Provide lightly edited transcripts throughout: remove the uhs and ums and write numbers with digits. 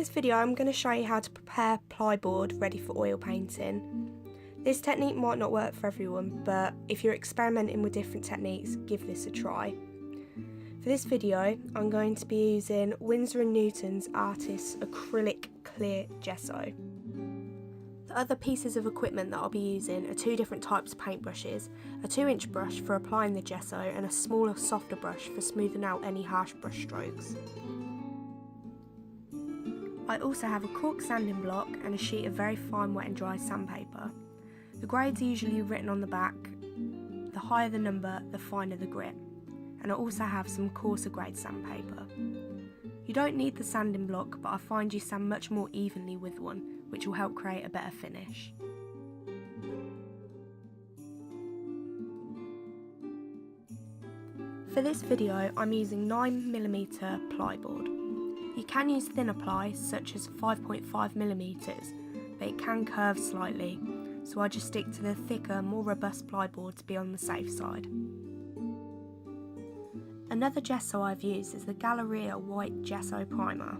this video I'm going to show you how to prepare plyboard ready for oil painting. This technique might not work for everyone, but if you're experimenting with different techniques, give this a try. For this video I'm going to be using Winsor & Newton's Artist Acrylic Clear Gesso. The other pieces of equipment that I'll be using are two different types of paintbrushes, a 2-inch brush for applying the gesso and a smaller, softer brush for smoothing out any harsh brush strokes. I also have a cork sanding block and a sheet of very fine wet and dry sandpaper. The grades are usually written on the back. The higher the number, the finer the grit. And I also have some coarser grade sandpaper. You don't need the sanding block, but I find you sand much more evenly with one, which will help create a better finish. For this video I'm using 9mm plyboard. You can use thinner ply such as 5.5mm, but it can curve slightly, so I just stick to the thicker, more robust plyboard to be on the safe side. Another gesso I've used is the Galleria White Gesso Primer.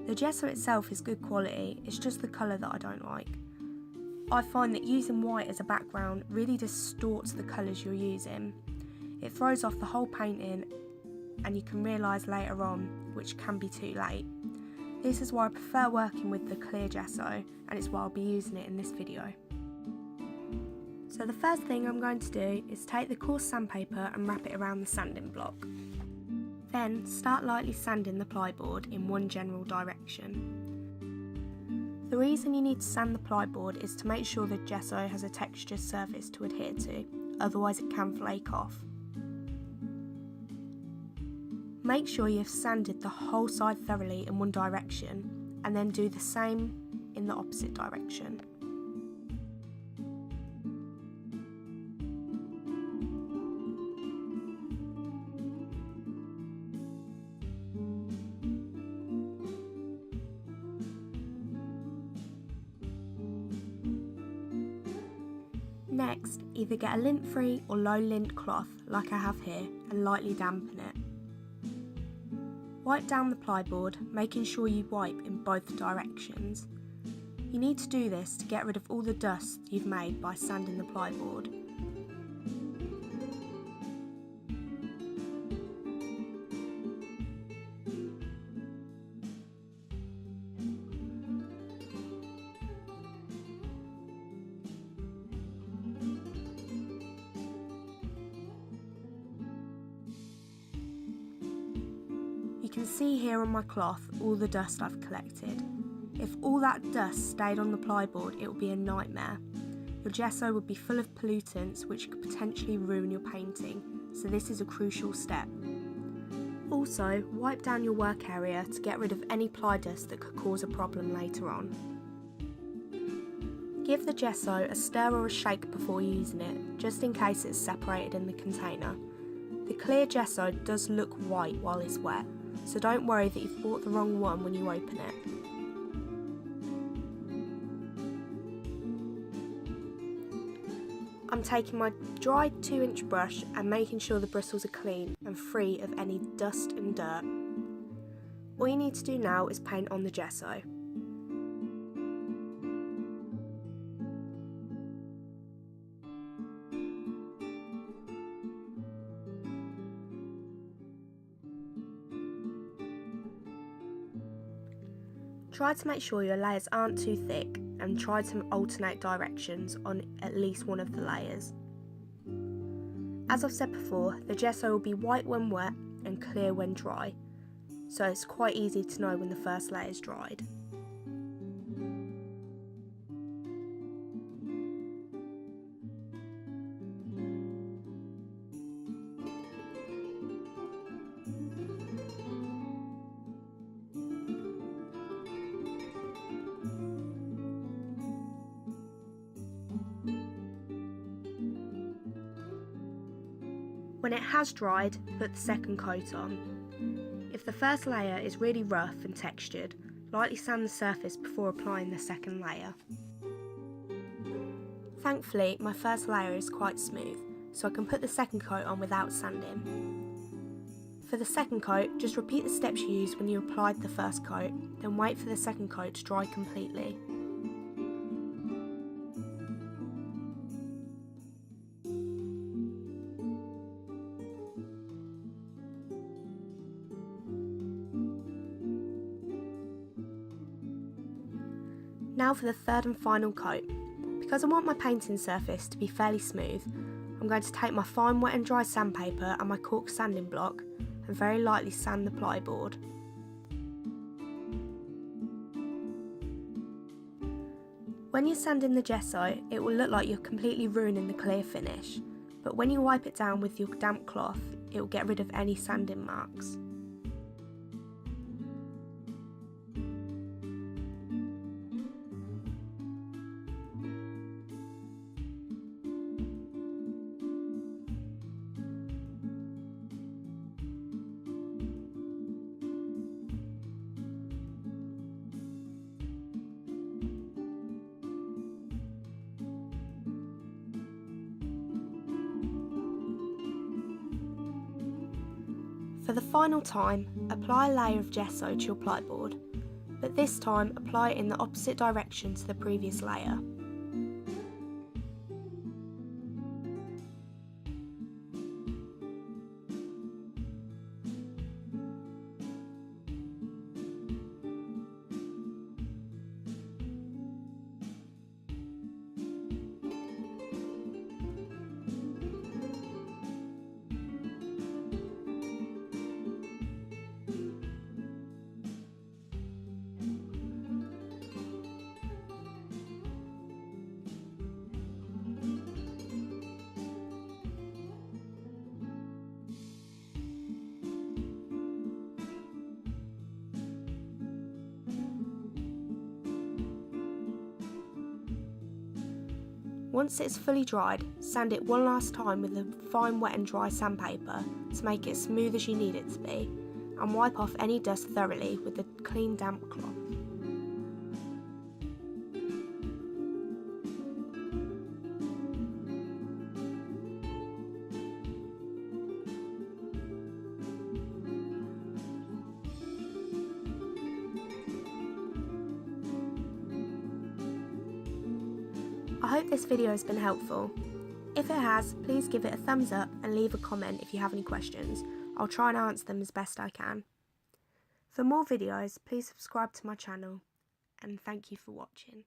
The gesso itself is good quality, it's just the colour that I don't like. I find that using white as a background really distorts the colours you're using. It throws off the whole painting and you can realise later on, which can be too late. This is why I prefer working with the clear gesso, and it's why I'll be using it in this video. So the first thing I'm going to do is take the coarse sandpaper and wrap it around the sanding block. Then start lightly sanding the plyboard in one general direction. The reason you need to sand the plyboard is to make sure the gesso has a textured surface to adhere to, otherwise it can flake off. Make sure you've sanded the whole side thoroughly in one direction and then do the same in the opposite direction. Next, either get a lint-free or low lint cloth like I have here and lightly dampen it. Wipe down the plyboard, making sure you wipe in both directions. You need to do this to get rid of all the dust you've made by sanding the plyboard. You can see here on my cloth all the dust I've collected. If all that dust stayed on the plyboard, it would be a nightmare. Your gesso would be full of pollutants which could potentially ruin your painting, so this is a crucial step. Also, wipe down your work area to get rid of any ply dust that could cause a problem later on. Give the gesso a stir or a shake before using it, just in case it's separated in the container. The clear gesso does look white while it's wet, so don't worry that you've bought the wrong one when you open it. I'm taking my dry 2-inch brush and making sure the bristles are clean and free of any dust and dirt. All you need to do now is paint on the gesso. Try to make sure your layers aren't too thick and try to alternate directions on at least one of the layers. As I've said before, the gesso will be white when wet and clear when dry, so it's quite easy to know when the first layer is dried. When it has dried, put the second coat on. If the first layer is really rough and textured, lightly sand the surface before applying the second layer. Thankfully, my first layer is quite smooth, so I can put the second coat on without sanding. For the second coat, just repeat the steps you used when you applied the first coat, then wait for the second coat to dry completely. Now for the third and final coat. Because I want my painting surface to be fairly smooth, I'm going to take my fine wet and dry sandpaper and my cork sanding block and very lightly sand the plyboard. When you're sanding the gesso, it will look like you're completely ruining the clear finish, but when you wipe it down with your damp cloth, it will get rid of any sanding marks. For the final time, apply a layer of gesso to your plyboard, but this time apply it in the opposite direction to the previous layer. Once it's fully dried, sand it one last time with a fine wet and dry sandpaper to make it as smooth as you need it to be, and wipe off any dust thoroughly with a clean damp cloth. I hope this video has been helpful. If it has, please give it a thumbs up and leave a comment if you have any questions. I'll try and answer them as best I can. For more videos, please subscribe to my channel, and thank you for watching.